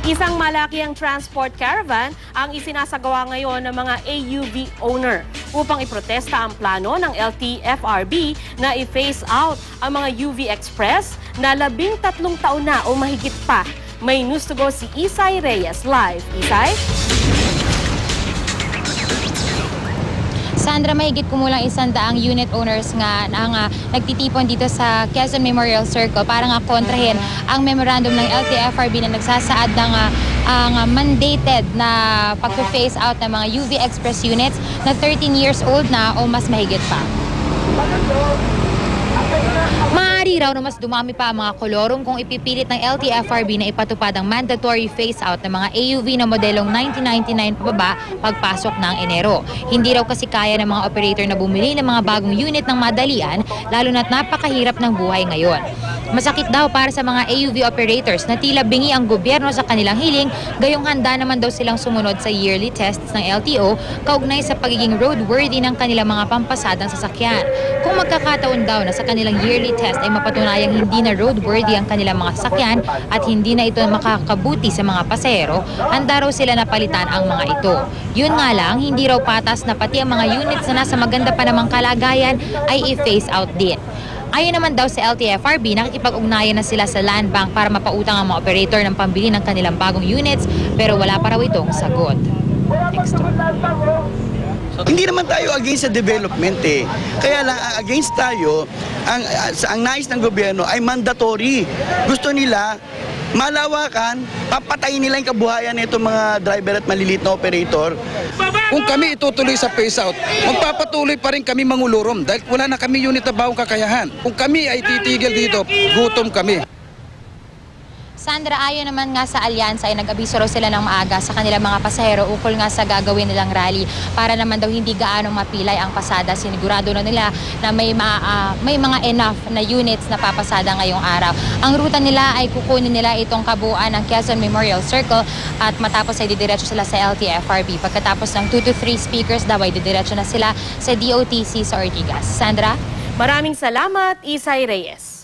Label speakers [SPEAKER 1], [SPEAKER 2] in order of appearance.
[SPEAKER 1] Isang malaking transport caravan ang isinasagawa ngayon ng mga AUV owner upang iprotesta ang plano ng LTFRB na i-phase out ang mga UV Express na 13 taon na o mahigit pa. May news to go si Isay Reyes live. Isay?
[SPEAKER 2] Sandra, mahigit kumulang 100 unit owners nga nagtitipon dito sa Quezon Memorial Circle para nga kontrahin ang memorandum ng LTFRB na nagsasaad ng ang mandated na pag-phase out ng mga UV Express units na 13 years old na o mas mahigit pa. Maaari raw na mas dumami pa ang mga kolorum kung ipipilit ng LTFRB na ipatupad ang mandatory phase-out ng mga AUV na modelong 1999 pababa pagpasok ng Enero. Hindi raw kasi kaya ng mga operator na bumili ng mga bagong unit ng madalian, lalo na't napakahirap ng buhay ngayon. Masakit daw para sa mga AUV operators na tila bingi ang gobyerno sa kanilang hiling, gayong handa naman daw silang sumunod sa yearly tests ng LTO kaugnay sa pagiging roadworthy ng kanilang mga pampasadang sasakyan. Kung magkakataon daw na sa kanilang yearly test ay mapatunayang hindi na roadworthy ang kanilang mga sasakyan at hindi na ito makakabuti sa mga pasahero, handa raw sila na palitan ang mga ito. Yun nga lang, hindi raw patas na pati ang mga units na nasa maganda pa namang kalagayan ay i-phase out din. Ayon naman daw sa LTFRB, nakikipag-ugnayan na sila sa Land Bank para mapautang ang mga operator ng pambili ng kanilang bagong units pero wala pa raw itong sagot. Next.
[SPEAKER 3] Hindi naman tayo against sa development eh. Kaya lang against tayo, ang nais ng gobyerno ay mandatory. Gusto nila malawakan, papatayin nila yung kabuhayan nitong mga driver at maliliit na operator.
[SPEAKER 4] Kung kami itutuloy sa phase out, magpapatuloy pa rin kami mangulurom dahil wala na kami unit na bagong kakayahan. Kung kami ay titigil dito, gutom kami.
[SPEAKER 2] Sandra, ayon naman nga sa alyansa ay nag-abiso raw sila ng maaga sa kanilang mga pasahero ukol nga sa gagawin nilang rally para naman daw hindi gaanong mapilay ang pasada. Sinigurado na nila na may mga enough na units na papasada ngayong araw. Ang ruta nila ay kukunin nila itong kabuuan ng Quezon Memorial Circle at matapos ay didiretso sila sa LTFRB. Pagkatapos ng 2 to 3 speakers daw ay didiretso na sila sa DOTC sa Ortigas. Sandra?
[SPEAKER 1] Maraming salamat, Isay Reyes.